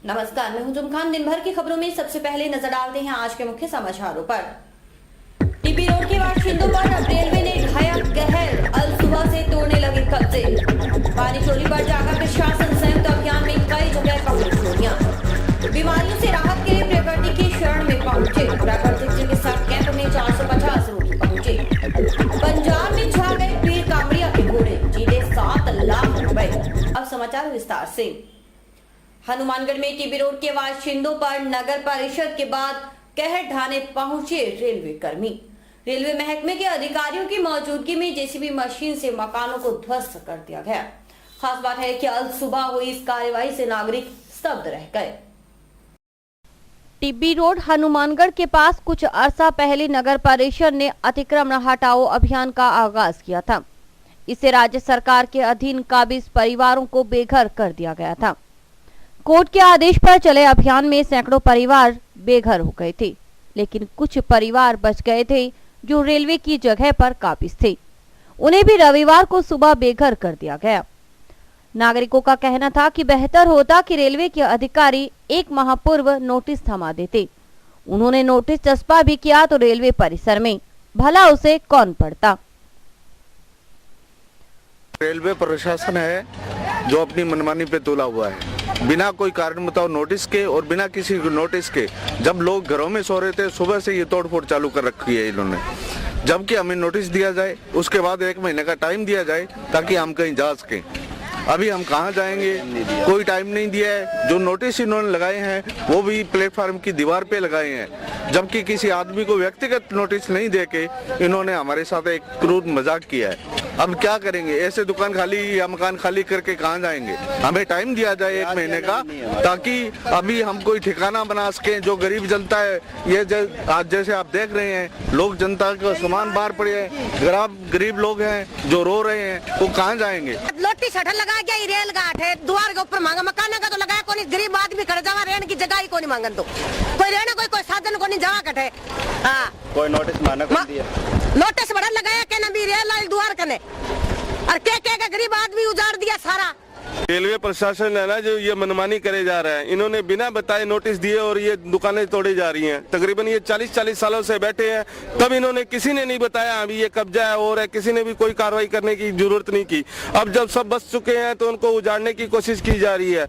नमस्कार, मैं हूं जुम खान। दिन भर की खबरों में सबसे पहले नजर डालते हैं आज के मुख्य समाचारों पर। टीबी रोड के बाशिंदों पर अब रेलवे ने ढाया कहर, अल सुबह से तोड़ने लगे कब्जे। पानी चोरी पर जागा प्रशासन संयुक्त अभियान में कई जगह पकड़ी चोरियां। बीमारियों से राहत के लिए प्रकृति की शरण में पहुंचे प्राकृतिक चिकित्सा कैंप में 450 रोगी पहुंचे। पंजाब में छा गए पीर कामड़िया के घोड़े, जीते 7 लाख रुपए। अब समाचार विस्तार से। हनुमानगढ़ में टीबी रोड के बाशिंदों पर नगर परिषद के बाद कहर ढाने पहुंचे रेलवे कर्मी। रेलवे महकमे के अधिकारियों की मौजूदगी में जेसीबी मशीन से मकानों को ध्वस्त कर दिया गया। खास बात है कि अल सुबह हुई इस कार्यवाही से नागरिक स्तब्ध रह गए। टीबी रोड हनुमानगढ़ के पास कुछ अरसा पहले नगर परिषद ने अतिक्रमण हटाओ अभियान का आगाज किया था। इससे राज्य सरकार के अधीन काबिज परिवारों को बेघर कर दिया गया था। कोर्ट के आदेश पर चले अभियान में सैकड़ों परिवार बेघर हो गए थे, लेकिन कुछ परिवार बच गए थे जो रेलवे की जगह पर काबिज थे। उन्हें भी रविवार को सुबह बेघर कर दिया गया। नागरिकों का कहना था कि बेहतर होता कि रेलवे के अधिकारी एक माह पूर्व नोटिस थमा देते। उन्होंने नोटिस चस्पा भी किया तो रेलवे परिसर में, भला उसे कौन पढ़ता। रेलवे प्रशासन है जो अपनी मनमानी पे तुला हुआ है, बिना कोई कारण बताओ नोटिस के और बिना किसी नोटिस के जब लोग घरों में सो रहे थे सुबह से ये तोड़फोड़ चालू कर रखी है इन्होंने। जबकि हमें नोटिस दिया जाए, उसके बाद 1 महीने का टाइम दिया जाए ताकि हम कहीं जा सकें। अभी हम कहाँ जाएंगे, कोई टाइम नहीं दिया है। जो नोटिस इन्होंने लगाए हैं वो भी प्लेटफार्म की दीवार पे लगाए हैं, जबकि किसी आदमी को व्यक्तिगत नोटिस नहीं देके इन्होंने हमारे साथ एक क्रूर मजाक किया है। अब क्या करेंगे, ऐसे दुकान खाली या मकान खाली करके कहाँ जाएंगे। हमें टाइम दिया जाए 1 महीने का, ताकि अभी हम कोई ठिकाना बना सकें। जो गरीब जनता है, ये आज जैसे आप देख रहे हैं, लोग जनता का सामान बाहर पड़े हैं, गरीब लोग हैं जो रो रहे हैं, वो कहाँ जाएंगे। लोटी शटर लगा के रेल घाट है, द्वार के ऊपर मांगा, मकान का तो लगाया कोनी, गरीब आदमी खड़े जावा, रहने की जगह ही कोनी मांगन, तो कोई रहना कोई साधन कोनी जावा कटे। हाँ, कोई नोटिस माना कोनी दिया, नोटिस बड़ा लगाया के ना भी रेल लाल द्वार कने, और के का गरीब आदमी उजाड़ दिया सारा। रेलवे प्रशासन है ना जो ये मनमानी करे जा रहा है, इन्होंने बिना बताए नोटिस दिए और ये दुकानें तोड़ी जा रही हैं। तकरीबन ये 40 सालों से बैठे हैं, तब इन्होंने किसी ने नहीं बताया अभी ये कब्जा है और है, किसी ने भी कोई कार्रवाई करने की जरूरत नहीं की। अब जब सब बच चुके हैं तो उनको उजाड़ने की कोशिश की जा रही है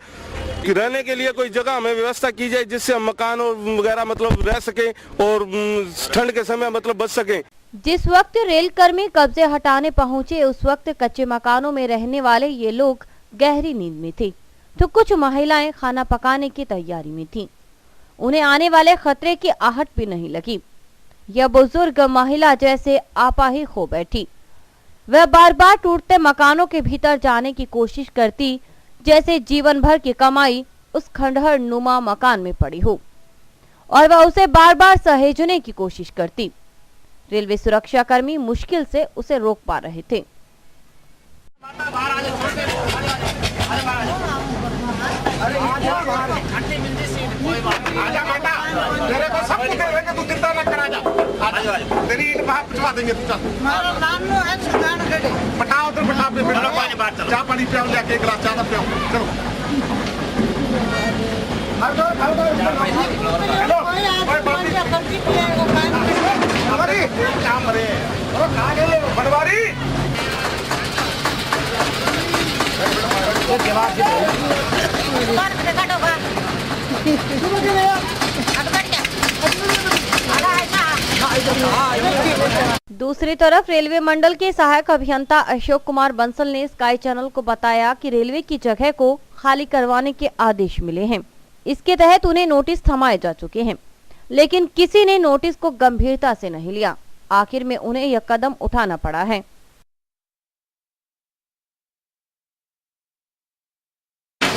कि रहने के लिए कोई जगह हमें व्यवस्था की जाए जिससे हम मकान और वगैरह मतलब रह सके और ठंड के समय मतलब बच सके। जिस वक्त रेल कर्मी कब्जे हटाने पहुंचे उस वक्त कच्चे मकानों में रहने वाले ये लोग गहरी नींद में थे, तो कुछ महिलाएं खाना पकाने की तैयारी में थीं। उन्हें आने वाले खतरे की आहट भी नहीं लगी। यह बुजुर्ग महिला जैसे आपा ही खो बैठी। वह बार बार टूटते मकानों के भीतर जाने की कोशिश करती, जैसे जीवन भर की कमाई उस खंडहर नुमा मकान में पड़ी हो और वह उसे बार बार सहेजने की कोशिश करती। रेलवे सुरक्षा कर्मी मुश्किल से उसे रोक पा रहे थे। तेरे को सब कुछ देंगे, तू चिंता न कर, आजा। तेरी ईंट वहाँ पिछवा देंगे, तू चल। मेरा नाम नो है सुल्तान गढ़ी। पटाओ उधर पटा पे बिल्डर पानी बाहर चलो। चाय पानी पियो, लेके 1 गिलास चाय पियो, चलो। हमारी क्या मरे? ओ कहाँ गए बनवारी? दूसरी तरफ रेलवे मंडल के सहायक अभियंता अशोक कुमार बंसल ने स्काई चैनल को बताया कि रेलवे की जगह को खाली करवाने के आदेश मिले हैं। इसके तहत उन्हें नोटिस थमाए जा चुके हैं, लेकिन किसी ने नोटिस को गंभीरता से नहीं लिया। आखिर में उन्हें यह कदम उठाना पड़ा है।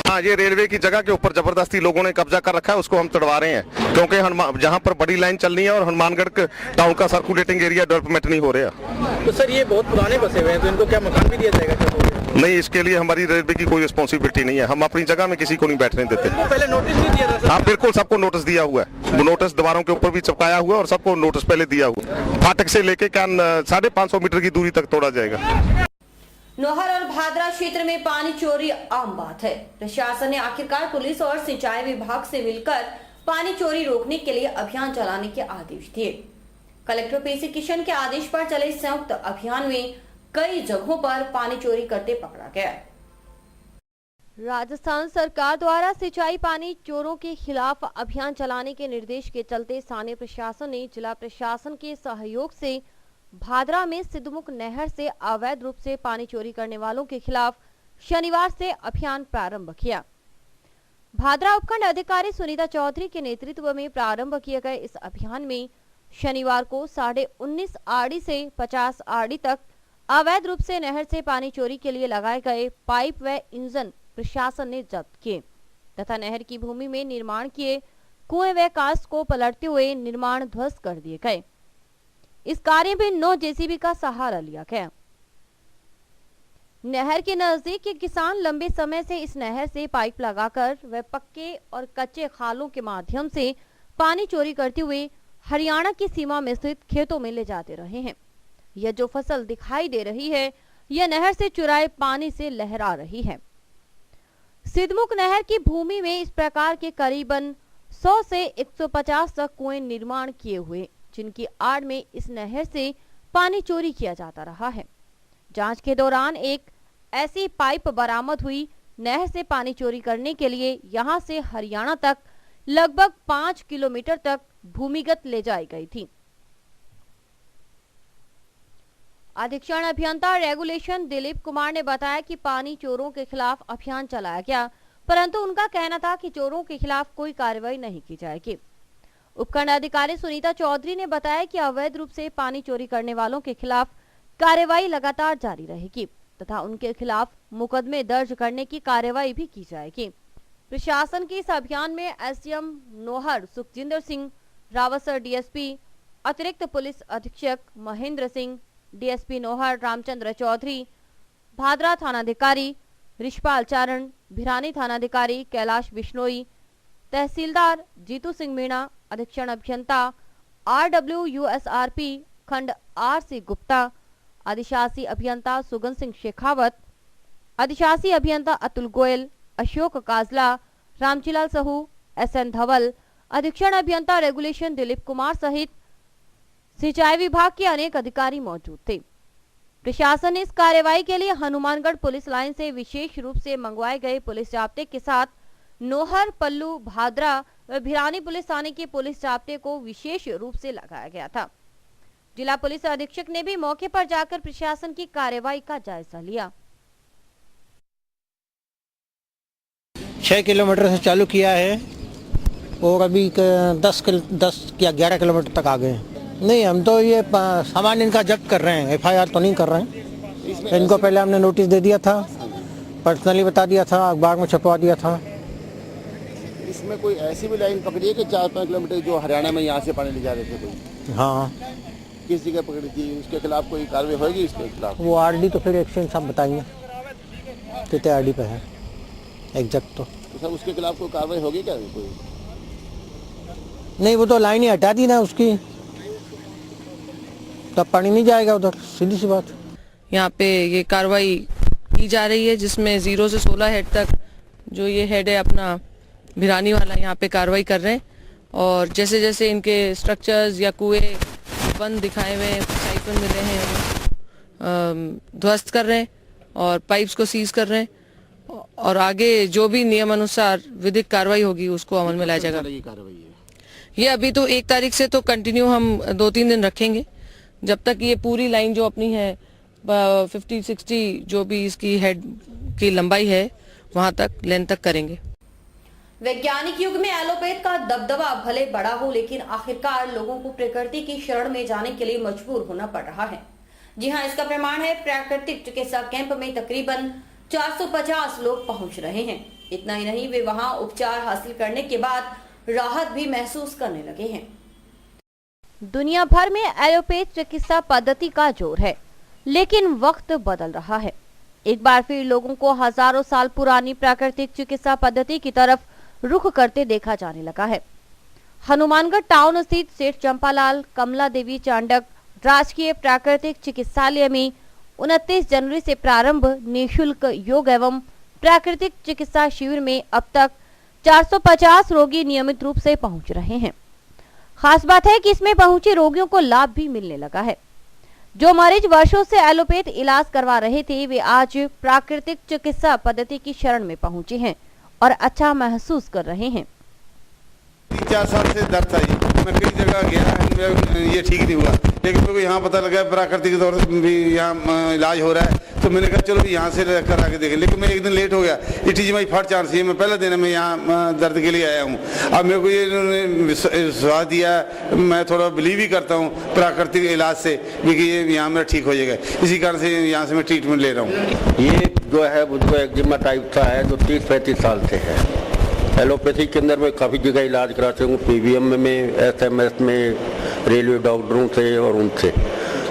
हाँ, ये रेलवे की जगह के ऊपर जबरदस्ती लोगों ने कब्जा कर रखा है, उसको हम तोड़वा रहे हैं, क्योंकि जहाँ पर बड़ी लाइन चल रही है और हनुमानगढ़ टाउन का सर्कुलेटिंग एरिया डेवलपमेंट नहीं हो रहा। तो सर ये बहुत पुराने बसे हुए हैं, तो इनको क्या मकान भी दिया जाएगा? नहीं, इसके लिए हमारी रेलवे की कोई रिस्पॉन्सिबिलिटी नहीं है। हम अपनी जगह में किसी को नहीं बैठने देते। पहले नोटिस नहीं दिया था? हाँ बिल्कुल, सबको नोटिस दिया हुआ है। वो नोटिस दीवारों के ऊपर भी चिपकाया हुआ है और सबको नोटिस पहले दिया हुआ है। फाटक से लेके क्या 550 मीटर की दूरी तक तोड़ा जाएगा। नोहर और भादरा क्षेत्र में पानी चोरी आम बात है। प्रशासन ने आखिरकार पुलिस और सिंचाई विभाग से मिलकर पानी चोरी रोकने के लिए अभियान चलाने के आदेश दिए। कलेक्टर पीसी किशन के आदेश पर चले संयुक्त अभियान में कई जगहों पर पानी चोरी करते पकड़ा गया। राजस्थान सरकार द्वारा सिंचाई पानी चोरों के खिलाफ अभियान चलाने के निर्देश के चलते स्थानीय प्रशासन ने जिला प्रशासन के सहयोग से भादरा में सिद्धमुख नहर से अवैध रूप से पानी चोरी करने वालों के खिलाफ शनिवार से अभियान प्रारंभ किया। भादरा उपखंड अधिकारी सुनीता चौधरी के नेतृत्व में प्रारंभ किए गए इस अभियान में शनिवार को 19.5 आरडी से 50 आरडी तक अवैध रूप से नहर से पानी चोरी के लिए लगाए गए पाइप व इंजन प्रशासन ने जब्त किए तथा नहर की भूमि में निर्माण किए कुएं व कास्ट को पलटते हुए निर्माण ध्वस्त कर दिए गए। इस कार्य में 9 जेसीबी का सहारा लिया गया। नहर के नजदीक के किसान लंबे समय से इस नहर से पाइप लगाकर व पक्के और कच्चे खालों के माध्यम से पानी चोरी करते हुए हरियाणा की सीमा में स्थित खेतों में ले जाते रहे हैं। यह जो फसल दिखाई दे रही है यह नहर से चुराए पानी से लहरा रही है। सिद्धमुख नहर की भूमि में इस प्रकार के करीबन 100 से 150 तक कुएं निर्माण किए हुए जिनकी आड़ में इस नहर से पानी चोरी किया जाता रहा है। जांच के दौरान एक ऐसी पाइप बरामद हुई। नहर से पानी चोरी करने के लिए यहां से हरियाणा तक लगभग 5 किलोमीटर तक भूमिगत ले जाई गई थी। अधीक्षण अभियंता रेगुलेशन दिलीप कुमार ने बताया कि पानी चोरों के खिलाफ अभियान चलाया गया, परंतु उनका कहना था कि चोरों के खिलाफ कोई कार्रवाई नहीं की जाएगी। उपखंड अधिकारी सुनीता चौधरी ने बताया कि अवैध रूप से पानी चोरी करने वालों के खिलाफ कार्रवाई लगातार जारी रहेगी तथा उनके खिलाफ मुकदमे दर्ज करने की कार्रवाई भी की जाएगी। प्रशासन के इस अभियान में एसडीएम नोहर सुखजिंदर सिंह, रावसर डीएसपी, अतिरिक्त पुलिस अधीक्षक महेंद्र सिंह, डीएसपी नोहर रामचंद्र चौधरी, भादरा थानाधिकारी रिशपाल चारण, भिरानी थानाधिकारी कैलाश बिश्नोई, तहसीलदार जीतू सिंह मीणा, अधीक्षण अभियंता RWUSRP खंड RC गुप्ता, अधिशासी अभियंता सुगन सिंह शेखावत, अधिशासी अभियंता अतुल गोयल, अशोक काजला, रामचीलाल सहू, SN धवल, अधीक्षण अभियंता रेगुलेशन दिलीप कुमार सहित सिंचाई विभाग के अनेक अधिकारी मौजूद थे। प्रशासन ने इस कार्रवाई के लिए हनुमानगढ़ पुलिस लाइन से विशेष रूप से मंगवाए गए पुलिस जाब्ते के साथ नोहर, पल्लू, भादरा व भिरानी पुलिस थाने के पुलिस जाब्ते को विशेष रूप से लगाया गया था। जिला पुलिस अधीक्षक ने भी मौके पर जाकर प्रशासन की कार्रवाई का जायजा लिया। 6 किलोमीटर से चालू किया है और अभी 10 या 11 किलोमीटर तक आ गए हैं। नहीं, हम तो ये सामान इनका जब्त कर रहे हैं, FIR तो नहीं कर रहे हैं। इनको पहले हमने नोटिस दे दिया था, पर्सनली बता दिया था, अखबार में छपवा दिया था। इसमें कोई ऐसी भी लाइन पकड़ी है कि 4-5 किलोमीटर जो हरियाणा में यहाँ से पानी ले जा रहे थे कोई? हाँ। किस जगह पकड़ी थी? उसके खिलाफ कोई कार्रवाई होगी? इसके खिलाफ वो RD तो फिर एक्शन साहब बताएंगे कितने RD पे है एग्जैक्ट। तो सर उसके खिलाफ कोई कार्रवाई होगी क्या? कोई नहीं, वो तो लाइन ही हटा दी ना उसकी, तब पानी नहीं जाएगा उधर, सीधी सी बात। यहाँ पे ये कार्रवाई की जा रही है जिसमें 0 से 16 हेड तक जो ये हेड है अपना भिरानी वाला यहाँ पे कार्रवाई कर रहे हैं और जैसे जैसे इनके स्ट्रक्चर्स या कुएं बंद दिखाए हुए साइफन मिले हैं ध्वस्त कर रहे हैं और पाइप्स को सीज कर रहे हैं और आगे जो भी नियम अनुसार विधिक कार्रवाई होगी उसको अमल में लाया जाएगा। ये अभी तो 1 तारीख से तो कंटिन्यू हम 2-3 दिन रखेंगे जब तक ये पूरी लाइन जो अपनी है 50-60 जो भी इसकी हेड की लंबाई है वहां तक लेंथ तक करेंगे। वैज्ञानिक युग में एलोपैथ का दबदबा भले बड़ा हो, लेकिन आखिरकार लोगों को प्रकृति की शरण में जाने के लिए मजबूर होना पड़ रहा है। जी हां, इसका प्रमाण है प्राकृतिक चिकित्सा कैंप में तकरीबन 450 लोग पहुंच रहे हैं। इतना ही नहीं, वे वहां उपचार हासिल करने के बाद राहत भी महसूस करने लगे हैं। दुनिया भर में एलोपैथ चिकित्सा पद्धति का जोर है, लेकिन वक्त बदल रहा है। एक बार फिर लोगों को हजारों साल पुरानी प्राकृतिक चिकित्सा पद्धति की तरफ रुख करते देखा जाने लगा है। हनुमानगढ़ टाउन स्थित सेठ चंपालाल कमला देवी चांडक राजकीय प्राकृतिक चिकित्सालय में 29 जनवरी से प्रारंभ निःशुल्क योग एवं प्राकृतिक चिकित्सा शिविर में अब तक 450 रोगी नियमित रूप से पहुंच रहे हैं। खास बात है कि इसमें पहुंचे रोगियों को लाभ भी मिलने लगा है। जो मरीज वर्षों से एलोपैथ इलाज करवा रहे थे, वे आज प्राकृतिक चिकित्सा पद्धति की शरण में पहुंचे हैं और अच्छा महसूस कर रहे हैं। 4 साल से दर्द था जी, मैं कई जगह गया, ये ठीक नहीं हुआ, लेकिन मेरे को यहाँ पता लगा प्राकृतिक तौर से भी यहाँ इलाज हो रहा है, तो मैंने कहा चलो यहाँ से करा के देखें। लेकिन मैं एक दिन लेट हो गया। It is my first chance. ये मैं पहला दिन में यहाँ दर्द के लिए आया हूँ। अब मेरे को ये इन्होंने विश्वास दिया, मैं थोड़ा बिलीव ही करता हूँ प्राकृतिक इलाज से भी कि ये यहाँ मेरा ठीक हो जाएगा। इसी कारण से यहाँ से मैं ट्रीटमेंट ले रहा हूँ। ये जो है मुझको एक्जिमा टाइप का है, जो 30-35 साल से है। एलोपैथी के अंदर मैं काफ़ी जगह इलाज कराता हूँ, PVM में, SMS में, रेलवे डॉक्टरों से और उनसे।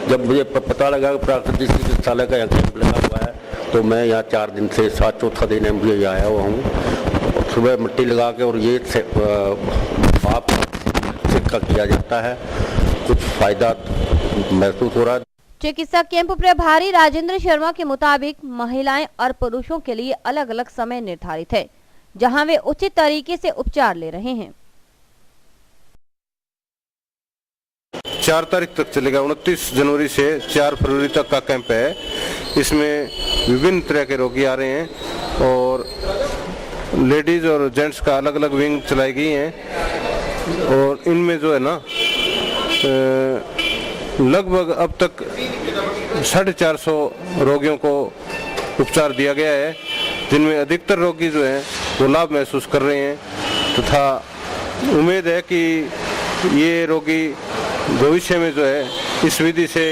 जब मुझे पता लगा कि प्राकृतिक चिकित्सालय का यहाँ कैंप लगा हुआ है, तो मैं यहाँ 4 दिन से 7 दिन है मुझे आया हुआ हूँ। सुबह मिट्टी लगा के और ये भाप छिड़का किया जाता है, कुछ फायदा महसूस हो रहा है। चिकित्सा कैंप प्रभारी राजेंद्र शर्मा के मुताबिक महिलाएं और पुरुषों के लिए अलग अलग समय निर्धारित है, जहां वे उचित तरीके से उपचार ले रहे हैं। 4 तारीख तक चलेगा। 29 जनवरी से 4 फरवरी तक का कैंप है। इसमें विभिन्न तरह के रोगी आ रहे हैं और लेडीज और जेंट्स का अलग अलग विंग चलाई गई हैं और इनमें जो है ना लगभग अब तक 450 रोगियों को उपचार दिया गया है, जिनमें अधिकतर रोगी जो हैं वो लाभ महसूस कर रहे हैं तथा उम्मीद है कि ये रोगी भविष्य में जो है इस विधि से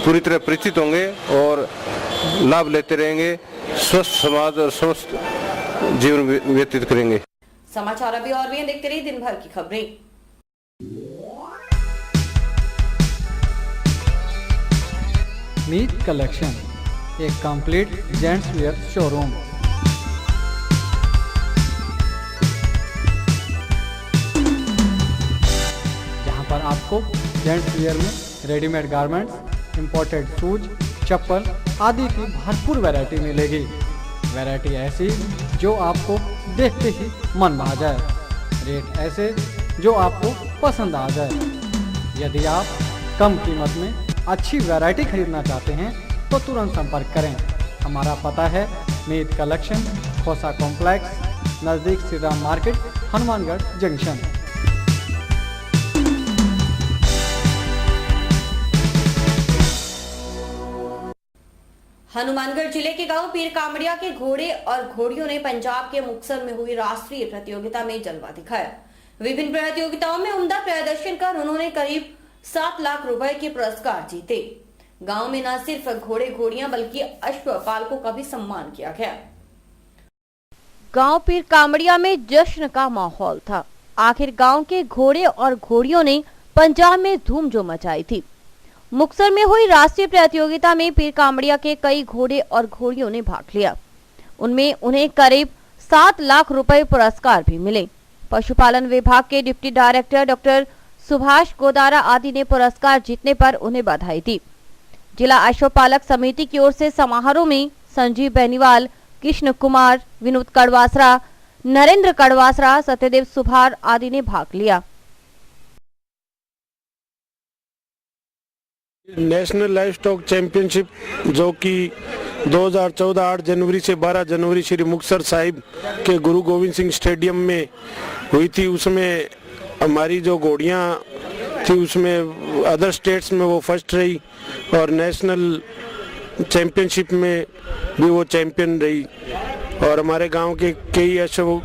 पूरी तरह परिचित होंगे और लाभ लेते रहेंगे, स्वस्थ समाज और स्वस्थ जीवन व्यतीत करेंगे। समाचार अभी और भी हैं, देखते रहिए दिन भर की खबरें। मीत कलेक्शन, एक कंप्लीट जेंट्स वियर शोरूम। जहां पर आपको जेंट्स वियर में रेडीमेड गारमेंट्स, इंपोर्टेड शूज, चप्पल आदि की भरपूर वैरायटी मिलेगी। वैरायटी ऐसी जो आपको देखते ही मन भा जाए, रेट ऐसे जो आपको पसंद आ जाए। यदि आप कम कीमत में अच्छी वैरायटी खरीदना चाहते हैं तो तुरंत संपर्क करें। हमारा पता है मीत कलेक्शन, खोसा कॉम्प्लेक्स, नज़दीक श्री राम मार्केट, हनुमानगढ़ जंक्शन। हनुमानगढ़ जिले के गांव पीर कामड़िया के घोड़े और घोड़ियों ने पंजाब के मुक्तसर में हुई राष्ट्रीय प्रतियोगिता में जलवा दिखाया। विभिन्न प्रतियोगिताओं में उम्दा प्रदर्शन कर उन्होंने करीब 7 लाख रुपए के पुरस्कार जीते। गांव में न सिर्फ घोड़े घोड़ियां बल्कि अश्वपालकों का भी सम्मान किया गया। गांव पीर कामड़िया में जश्न का माहौल था। आखिर गांव के घोड़े और घोड़ियों ने पंजाब में धूम जो मचाई थी। मुक्तसर में हुई राष्ट्रीय प्रतियोगिता में पीर कामड़िया के कई घोड़े और घोड़ियों ने भाग लिया। उनमें उन्हें करीब 7 लाख रुपए पुरस्कार भी मिले। पशुपालन विभाग के deputy director doctor Subhash Godara आदि ने पुरस्कार जीतने पर उन्हें बधाई दी। जिला अश्वपालक समिति की ओर से समारोह में संजीव बेनीवाल, कृष्ण कुमार, विनोद कड़वासरा, नरेंद्र कड़वासरा, सत्यदेव सुभार आदि ने भाग लिया। नेशनल लाइफ स्टॉक चैंपियनशिप जो कि 2014 8 जनवरी से 12 जनवरी श्री मुक्तसर साहिब के गुरु गोविंद सिंह स्टेडियम में हुई थी, उसमें हमारी जो घोड़ियाँ थी उसमें अदर स्टेट्स में वो फर्स्ट रही और नेशनल चैंपियनशिप में भी वो चैंपियन रही। और हमारे गांव के कई अश्व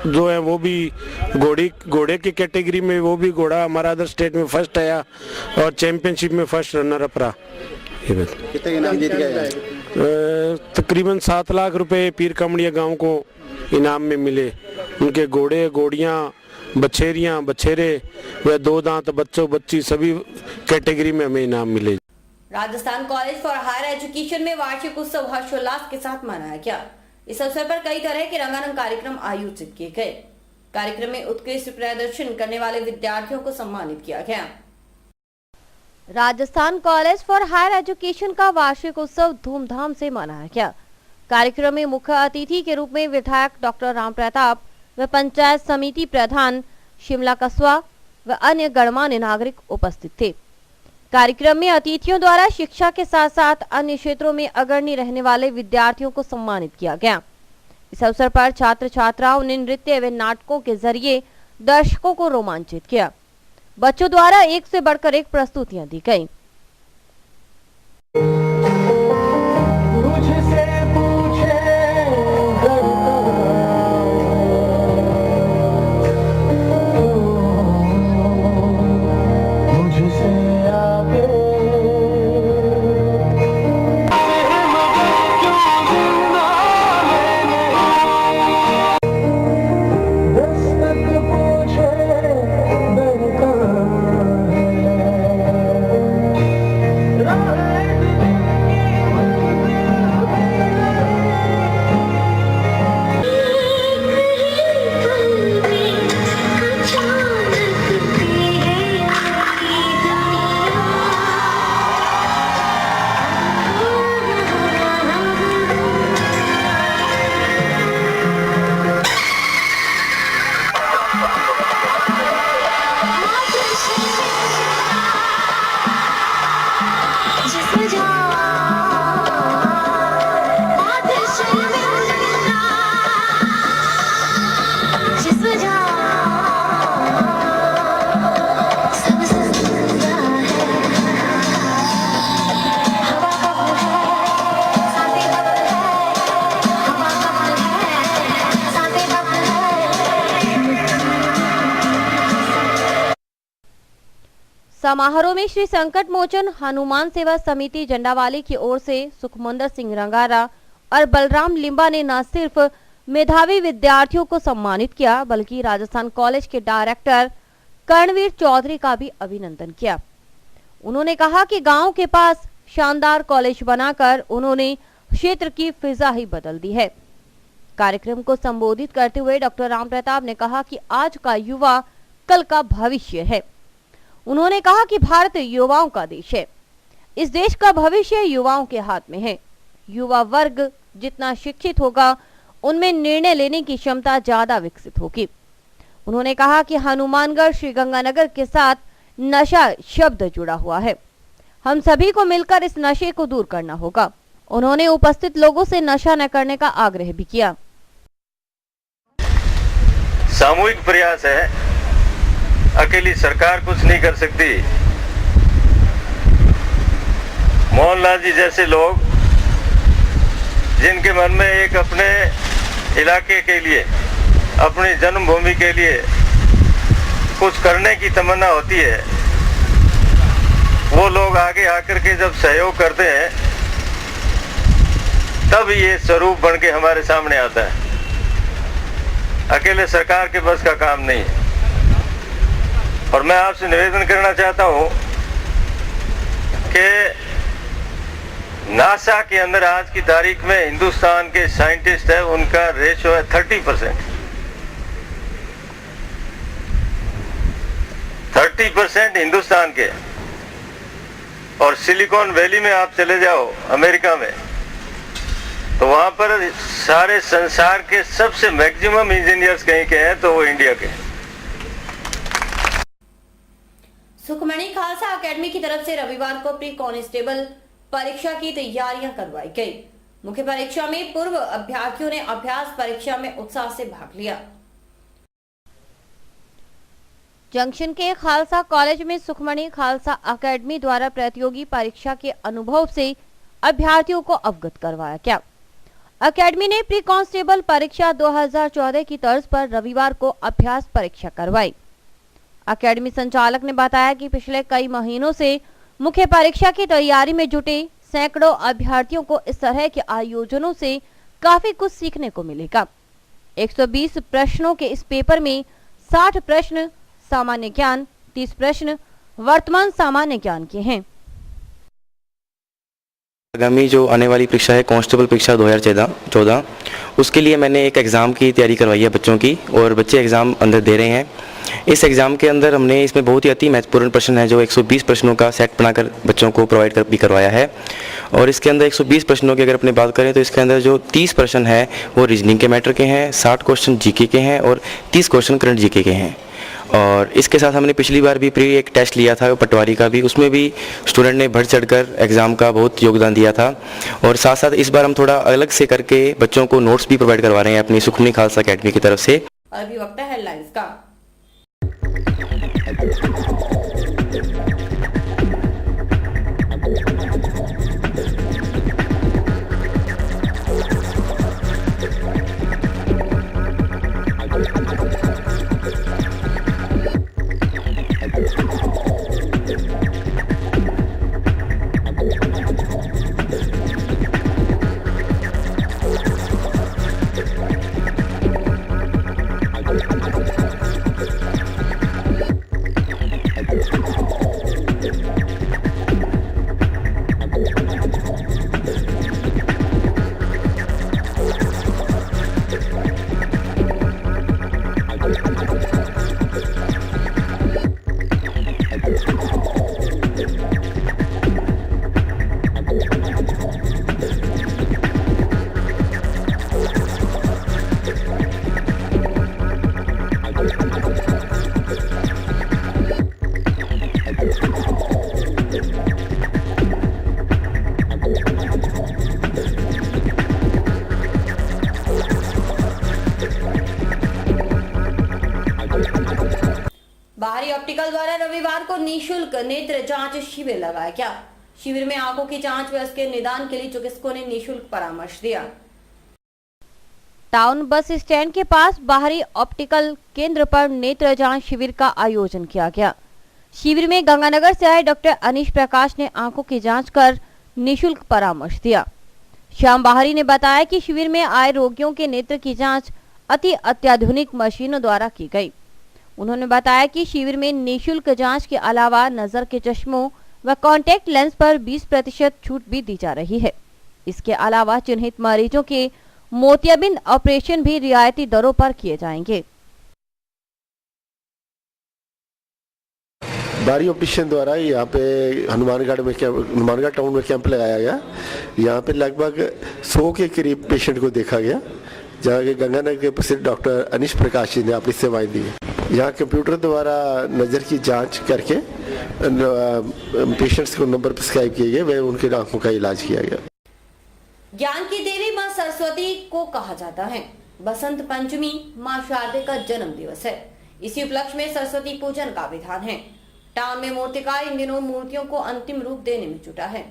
जो है वो भी घोड़े की कैटेगरी में वो भी घोड़ा हमारा अदर स्टेट में फर्स्ट आया और चैंपियनशिप में फर्स्ट रनर अप रहा। कितने इनाम जीत गए? तकरीबन 7 लाख रुपए पीर कामड़िया गांव को इनाम में मिले। उनके घोड़े घोड़ियाँ, बछेरियाँ बछेरे व 2 दांत बच्चों बच्ची सभी कैटेगरी में हमें इनाम मिले। Rajasthan college for higher education में वार्षिक उत्सव हर्षोल्लास के साथ मनाया गया। इस अवसर पर कई तरह के रंगारंग कार्यक्रम आयोजित किए गए। कार्यक्रम में उत्कृष्ट प्रदर्शन करने वाले विद्यार्थियों को सम्मानित किया गया। Rajasthan college for higher education का वार्षिक उत्सव धूमधाम से मनाया गया। कार्यक्रम में मुख्य अतिथि के रूप में विधायक डॉक्टर राम प्रताप व पंचायत समिति प्रधान शिमला कस्बा व अन्य गणमान्य नागरिक उपस्थित थे। कार्यक्रम में अतिथियों द्वारा शिक्षा के साथ साथ अन्य क्षेत्रों में अग्रणी रहने वाले विद्यार्थियों को सम्मानित किया गया। इस अवसर पर छात्र छात्राओं ने नृत्य व नाटकों के जरिए दर्शकों को रोमांचित किया। बच्चों द्वारा एक से बढ़कर एक प्रस्तुतियां दी गयी। समारोह में श्री संकट मोचन हनुमान सेवा समिति जंडावाली की ओर से सुखमंदर सिंह रंगारा और बलराम लिम्बा ने न सिर्फ मेधावी विद्यार्थियों को सम्मानित किया बल्कि राजस्थान कॉलेज के डायरेक्टर कर्णवीर चौधरी का भी अभिनंदन किया। उन्होंने कहा कि गांव के पास शानदार कॉलेज बनाकर उन्होंने क्षेत्र की फिजा ही बदल दी है। कार्यक्रम को संबोधित करते हुए डॉक्टर राम प्रताप ने कहा कि आज का युवा कल का भविष्य है। उन्होंने कहा कि भारत युवाओं का देश है। इस देश का भविष्य युवाओं के हाथ में है। युवा वर्ग जितना शिक्षित होगा उनमें निर्णय लेने की क्षमता ज्यादा विकसित होगी। उन्होंने कहा कि हनुमानगढ़ श्रीगंगानगर के साथ नशा शब्द जुड़ा हुआ है। हम सभी को मिलकर इस नशे को दूर करना होगा। उन्होंने उपस्थित लोगों से नशा न करने का आग्रह भी किया। सामूहिक प्रयास है, अकेली सरकार कुछ नहीं कर सकती। मोहनलाल जी जैसे लोग जिनके मन में एक अपने इलाके के लिए, अपनी जन्मभूमि के लिए कुछ करने की तमन्ना होती है, वो लोग आगे आकर के जब सहयोग करते हैं तब ये स्वरूप बन के हमारे सामने आता है। अकेले सरकार के बस का काम नहीं है। और मैं आपसे निवेदन करना चाहता हूं कि नासा के अंदर आज की तारीख में हिंदुस्तान के साइंटिस्ट है, उनका रेशो है 30%। 30% हिंदुस्तान के। और सिलिकॉन वैली में आप चले जाओ अमेरिका में, तो वहां पर सारे संसार के सबसे मैक्सिमम इंजीनियर्स कहीं के हैं तो वो इंडिया के। सुखमणि खालसा एकेडमी की तरफ से रविवार को प्री कांस्टेबल परीक्षा की तैयारियां करवाई गई। मुख्य परीक्षा में पूर्व अभ्यर्थियों ने अभ्यास परीक्षा में उत्साह से भाग लिया। जंक्शन के खालसा कॉलेज में सुखमणि खालसा एकेडमी द्वारा प्रतियोगी परीक्षा के अनुभव से अभ्यर्थियों को अवगत करवाया गया। एकेडमी ने प्री कांस्टेबल परीक्षा 2014 की तर्ज पर रविवार को अभ्यास परीक्षा करवाई। एकेडमी संचालक ने बताया कि पिछले कई महीनों से मुख्य परीक्षा की तैयारी में जुटे सैकड़ों अभ्यर्थियों को इस तरह के आयोजनों से काफी कुछ सीखने को मिलेगा। 120 प्रश्नों के इस पेपर में 60 प्रश्न सामान्य ज्ञान, 30 प्रश्न वर्तमान सामान्य ज्ञान के हैं। आगामी जो आने वाली परीक्षा है कांस्टेबल परीक्षा 2014, उसके लिए मैंने एक एग्ज़ाम की तैयारी करवाई है बच्चों की, और बच्चे एग्ज़ाम अंदर दे रहे हैं। इस एग्ज़ाम के अंदर हमने इसमें बहुत ही अति महत्वपूर्ण प्रश्न है जो 120 प्रश्नों का सेट बनाकर बच्चों को प्रोवाइड भी करवाया है। और इसके अंदर 120 प्रश्नों की अगर अपनी बात करें तो इसके अंदर जो 30 प्रश्न है वो रीजनिंग के मैटर के हैं, 60 क्वेश्चन जीके के हैं और 30 क्वेश्चन करंट जीके के हैं। और इसके साथ हमने पिछली बार भी प्री एक टेस्ट लिया था पटवारी का भी, उसमें भी स्टूडेंट ने बढ़ चढ़कर एग्ज़ाम का बहुत योगदान दिया था। और साथ साथ इस बार हम थोड़ा अलग से करके बच्चों को नोट्स भी प्रोवाइड करवा रहे हैं अपनी सुखमनी खालसा अकेडमी की तरफ से। और अभी वक्त है हेडलाइंस का। बाहरी ऑप्टिकल द्वारा रविवार को निशुल्क नेत्र जांच शिविर लगाया गया। शिविर में आंखों की जांच व इसके निदान के लिए चिकित्सकों ने निशुल्क परामर्श दिया। टाउन बस स्टैंड के पास बाहरी ऑप्टिकल केंद्र पर नेत्र जांच शिविर का आयोजन किया गया। शिविर में गंगानगर से आए डॉक्टर अनीश प्रकाश ने आंखों की जांच कर निशुल्क परामर्श दिया। श्याम बाहरी ने बताया कि शिविर में आए रोगियों के नेत्र की जांच अत्याधुनिक मशीनों द्वारा की गई। उन्होंने बताया कि शिविर में निशुल्क जांच के अलावा नजर के चश्मों व कॉन्टैक्ट लेंस पर 20% छूट भी दी जा रही है। इसके अलावा चिन्हित मरीजों के मोतियाबिंद ऑपरेशन भी रियायती दरों पर किए जाएंगे। बाहरी ऑप्टिशियन द्वारा यहाँ पे हनुमानगढ़ टाउन में कैंप लगाया गया। यहाँ पे लगभग 100 के करीब पेशेंट को देखा गया, जहाँ के गंगानगर के प्रसिद्ध डॉक्टर अनीश प्रकाश जी ने अपनी सेवाएं दी। यहाँ कंप्यूटर द्वारा नज़र की जांच करके पेशेंट्स को नंबर प्रिस्क्राइब किए गए, वह उनके आंखों का इलाज किया गया। ज्ञान की देवी मां सरस्वती को कहा जाता है। बसंत पंचमी मां शारदे का जन्म दिवस है। इसी उपलक्ष्य में सरस्वती पूजन का विधान है। टाउन में मूर्तिकार इन दिनों मूर्तियों को अंतिम रूप देने में जुटा है।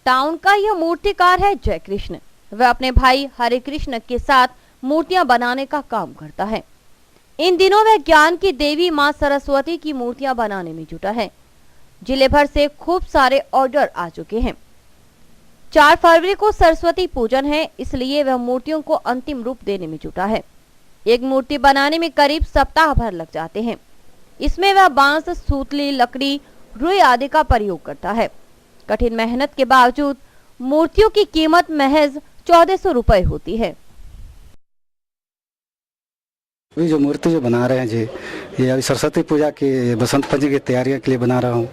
टाउन का यह मूर्तिकार है जय कृष्ण। वह अपने भाई हरे कृष्ण के साथ मूर्तियां बनाने का काम करता है। इन दिनों वह ज्ञान की देवी मां सरस्वती की मूर्तियां बनाने में जुटा है। जिले भर से खूब सारे ऑर्डर आ चुके हैं। 4 फरवरी को सरस्वती पूजन है, इसलिए वह मूर्तियों को अंतिम रूप देने में जुटा है। एक मूर्ति बनाने में करीब सप्ताह भर लग जाते हैं। इसमें वह बांस, सूतली, लकड़ी, रुई आदि का प्रयोग करता है। कठिन मेहनत के बावजूद मूर्तियों की कीमत महज 1400 रुपए होती है। अभी जो मूर्ति जो बना रहे हैं जी, ये अभी सरस्वती पूजा की बसंत पंचमी की तैयारियों के लिए बना रहा हूँ।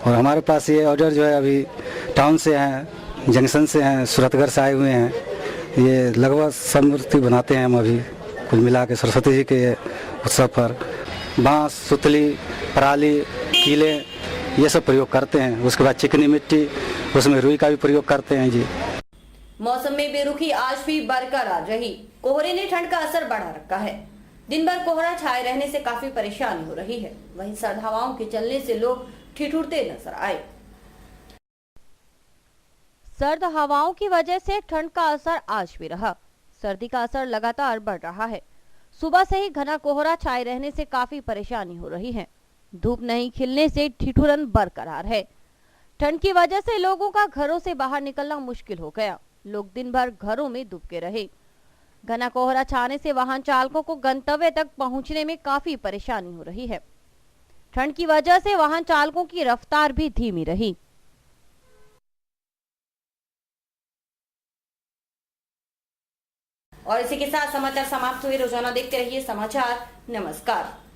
और हमारे पास ये ऑर्डर जो है अभी टाउन से हैं, जंक्शन से हैं, सूरतगढ़ से आए हुए हैं। ये लगभग सब मूर्ति बनाते हैं हम अभी कुल मिला के सरस्वती जी के उत्सव पर। बांस, सुतली, पराली, कीले ये सब प्रयोग करते हैं। उसके बाद चिकनी मिट्टी, उसमें रुई का भी प्रयोग करते हैं जी। मौसम में बेरुखी आज भी बरकरार रही। कोहरे ने ठंड का असर बढ़ा रखा है। दिन भर कोहरा छाए रहने से काफी परेशानी हो रही है। वहीं सर्द हवाओं के चलने से लोग ठिठुरते नजर आए। सर्द हवाओं की वजह से ठंड का असर आज भी रहा। सर्दी का असर लगातार बढ़ रहा है। सुबह से ही घना कोहरा छाए रहने से काफी परेशानी हो रही है। धूप नहीं खिलने से ठिठुरन बरकरार है। ठंड की वजह से लोगों का घरों से बाहर निकलना मुश्किल हो गया। लोग दिन भर घरों में दुबके रहे। घना कोहरा छाने से वाहन चालकों को गंतव्य तक पहुंचने में काफी परेशानी हो रही है। ठंड की वजह से वाहन चालकों की रफ्तार भी धीमी रही। और इसी के साथ समाचार समाप्त हुए। रोजाना देखते रहिए समाचार। नमस्कार।